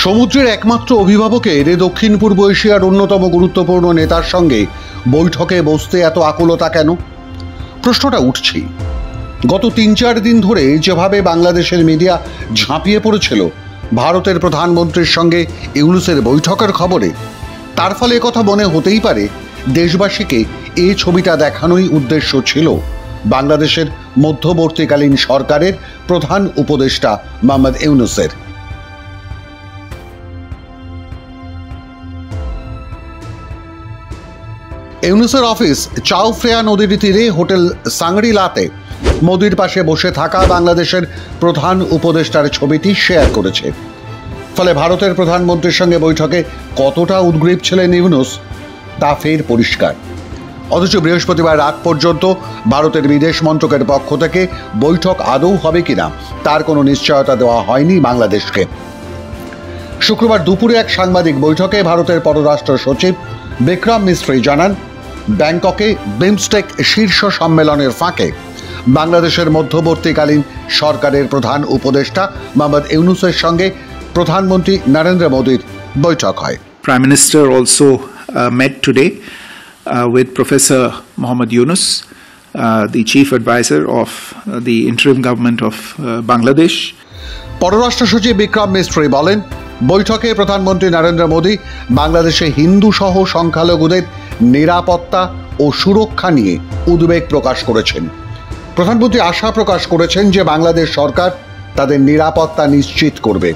সমুদ্রের একমাত্র অভিভাবকের দক্ষিণ পূর্ব এশিয়ার অন্যতম গুরুত্বপূর্ণ নেতার সঙ্গে বৈঠকে বসতে এত আকুলতা কেন? প্রশ্নটা উঠছে। গত ৩-৪ দিন ধরে যেভাবে বাংলাদেশের মিডিয়া ঝাঁপিয়ে পড়েছিল ভারতের প্রধানমন্ত্রীর সঙ্গে ইউনূসের বৈঠকের খবরে, তার ফলে একথা মনে হতেই পারে দেশবাসীকে এই ছবিটা দেখানোই উদ্দেশ্য ছিল বাংলাদেশের মধ্যবর্তীকালীন সরকারের প্রধান উপদেষ্টা মোহাম্মদ ইউনূসের। ইউনূসের অফিস চাও ফ্রেয়া নদীর তীরে হোটেল সাংরি-লাতে মোদির পাশে বসে থাকা বাংলাদেশের প্রধান উপদেষ্টার ছবিটি শেয়ার করেছে। ফলে ভারতের প্রধানমন্ত্রীর সঙ্গে বৈঠকে কতটা উদ্গ্রীব ছিলেন ইউনূস তা ফের পরিষ্কার। অথচ বৃহস্পতিবার রাত পর্যন্ত ভারতের বিদেশ মন্ত্রকের পক্ষ থেকে বৈঠক আদৌ হবে কিনা তার কোনো নিশ্চয়তা দেওয়া হয়নি বাংলাদেশকে। শুক্রবার দুপুরে এক সাংবাদিক বৈঠকে ভারতের পররাষ্ট্র সচিব বিক্রম মিস্ত্রি জানান, ব্যাংককে বিমস্টেক শীর্ষ সম্মেলনের ফাঁকে বাংলাদেশের মধ্যবর্তীকালীন সরকারের প্রধান উপদেষ্টা মোহাম্মদ ইউনূসের সঙ্গে প্রধানমন্ত্রী নরেন্দ্র মোদির বৈঠক হয়। Prime Minister also met today with Professor Mohammad Yunus, the Chief Advisor of the interim government of Bangladesh. পররাষ্ট্র সচিব বিক্রম মিস্ত্রি বলেন, বৈঠকে প্রধানমন্ত্রী নরেন্দ্র মোদি বাংলাদেশে হিন্দু সহ সংখ্যালঘুদের নিরাপত্তা ও সুরক্ষা নিয়ে উদ্বেগ প্রকাশ করেছেন। প্রধানমন্ত্রী আশা প্রকাশ করেছেন যে বাংলাদেশ সরকার তাদের নিরাপত্তা নিশ্চিত করবে,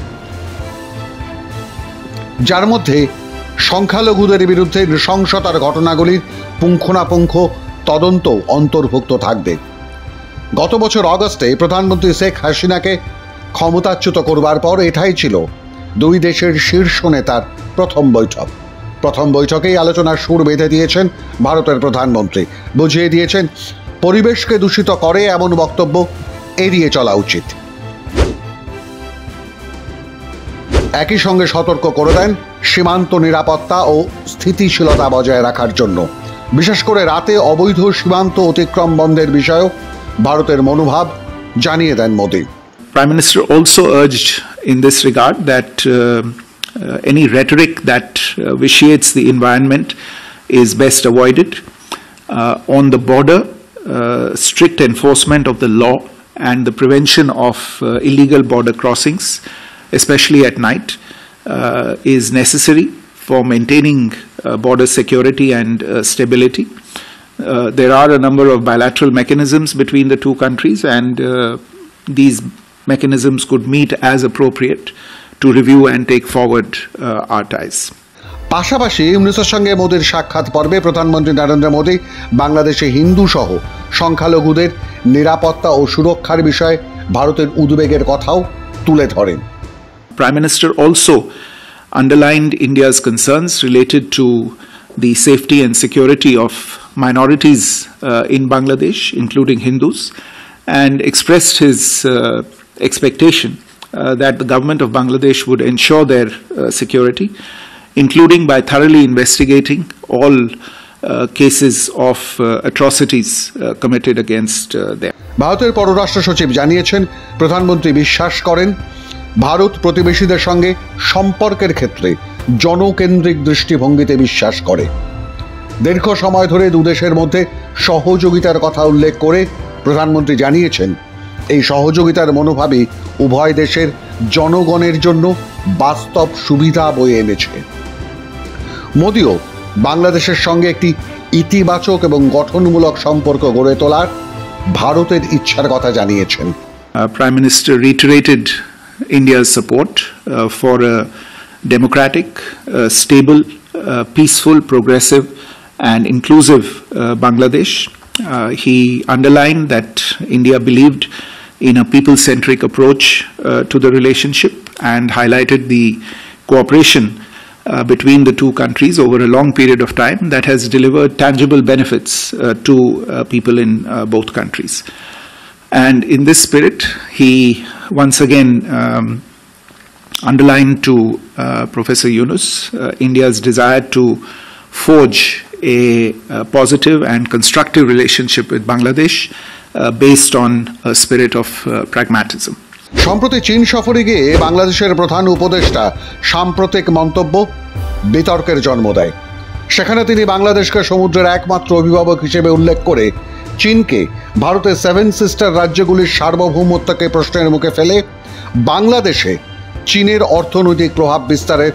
যার মধ্যে সংখ্যালঘুদের বিরুদ্ধে নৃশংসতার ঘটনাগুলির পুঙ্খানুপুঙ্খ তদন্ত অন্তর্ভুক্ত থাকবে। গত বছর অগস্টে প্রধানমন্ত্রী শেখ হাসিনাকে ক্ষমতাচ্যুত করবার পর এটাই ছিল দুই দেশের শীর্ষ নেতার প্রথম বৈঠক। প্রথম বৈঠকেই আলোচনার সুর বেঁধে দিয়েছেন ভারতের প্রধানমন্ত্রী, বুঝিয়ে দিয়েছেন পরিবেশকে দূষিত করে এমন বক্তব্য এড়িয়ে চলা উচিত। একই সঙ্গে সতর্ক করে দেন সীমান্ত নিরাপত্তা ও স্থিতিশীলতা বজায় রাখার জন্য, বিশেষ করে রাতে অবৈধ সীমান্ত অতিক্রম বন্ধের বিষয়েও ভারতের মনোভাব জানিয়ে দেন Modi. Prime Minister also urged in this regard that any rhetoric that vitiates the environment is best avoided. On the border, strict enforcement of the law and the prevention of illegal border crossings, especially at night, is necessary for maintaining border security and stability. There are a number of bilateral mechanisms between the two countries, and these mechanisms could meet as appropriate to review and take forward our ties. পাশাপাশি ইউনূসের সঙ্গে মোদির সাক্ষাৎ পর্বে প্রধানমন্ত্রী নরেন্দ্র মোদি বাংলাদেশে হিন্দু সহ সংখ্যালঘুদের নিরাপত্তা ও সুরক্ষার বিষয়ে ভারতের উদ্বেগের কথাও তুলে ধরেন। Prime Minister also underlined India's concerns related to the safety and security of minorities in Bangladesh, including Hindus, and expressed his expectation that the government of Bangladesh would ensure their security, including by thoroughly investigating all cases of atrocities committed against them. ভারতের পররাষ্ট্র সচিব জানিয়েছেন, প্রধানমন্ত্রী বিশ্বাস করেন ভারত প্রতিবেশীদের সঙ্গে সম্পর্কের ক্ষেত্রে জনকেন্দ্রিক দৃষ্টিভঙ্গিতে বিশ্বাস করে। দীর্ঘ সময় ধরে দুদেশের মধ্যে সহযোগিতার কথা উল্লেখ করে প্রধানমন্ত্রী জানিয়েছেন, এই সহযোগিতার মনোভাবই উভয় দেশের জনগণের জন্য বাস্তব সুবিধা বয়ে এনেছে। মোদিও বাংলাদেশের সঙ্গে একটি ইতিবাচক এবং গঠনমূলক সম্পর্ক গড়ে তোলার ভারতের ইচ্ছার কথা জানিয়েছেন। Prime Minister reiterated India's support for a democratic, stable, peaceful, progressive and inclusive Bangladesh. He underlined that India believed in a people-centric approach to the relationship and highlighted the cooperation between the two countries over a long period of time that has delivered tangible benefits to people in both countries. And in this spirit, he once again underlined to Professor Yunus India's desire to forge a positive and constructive relationship with Bangladesh based on a spirit of pragmatism. সম্প্রতি চীন সফরে গিয়ে বাংলাদেশের প্রধান উপদেষ্টা সাম্প্রতিক মন্তব্য বিতর্কের জন্ম দেয়। সেখানে তিনি বাংলাদেশকে সমুদ্রের একমাত্র অভিভাবক হিসেবে উল্লেখ করে চীনকে ভারতের সেভেন সিস্টার রাজ্যগুলির সার্বভৌমত্বকে প্রশ্নের মুখে ফেলে বাংলাদেশে চীনের অর্থনৈতিক প্রভাব বিস্তারের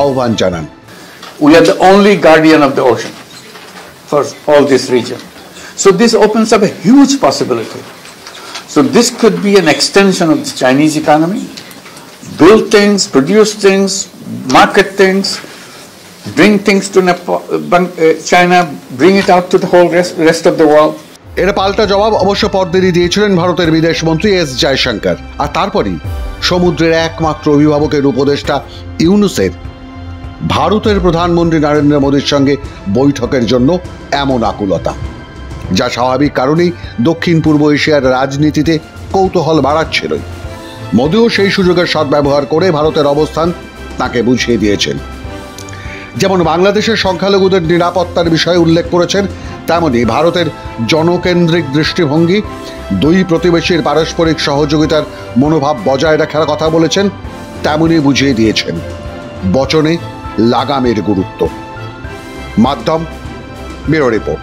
আহ্বান জানান। We are the only guardian of the ocean for all this region. So this opens up a huge possibility. So this could be an extension of the Chinese economy, build things, produce things, market things, bring things to China, bring it out to the whole rest of the world. এর পাল্টা জবাব অবশ্য পরদিনই দিয়েছিলেন ভারতের বিদেশমন্ত্রী S Jaishankar. আর তারপরই সমুদ্রের একমাত্র অভিভাবকের উপদেষ্টা ইউনূসের ভারতের প্রধানমন্ত্রী নরেন্দ্র মোদীর সঙ্গে বৈঠকের জন্য এমন আকুলতা, যা স্বাভাবিক কারণেই দক্ষিণ পূর্ব এশিয়ার রাজনীতিতে কৌতূহল বাড়াচ্ছিলই। মোদীও সেই সুযোগের সদ্ব্যবহার করে ভারতের অবস্থান তাকে বুঝিয়ে দিয়েছেন। যেমন বাংলাদেশের সংখ্যালঘুদের নিরাপত্তার বিষয়ে উল্লেখ করেছেন, তেমনি ভারতের জনকেন্দ্রিক দৃষ্টিভঙ্গি, দুই প্রতিবেশীর পারস্পরিক সহযোগিতার মনোভাব বজায় রাখার কথা বলেছেন, তেমনি বুঝিয়ে দিয়েছেন বচনে লাগামের গুরুত্ব। মাধ্যম ব্যুরো রিপোর্ট।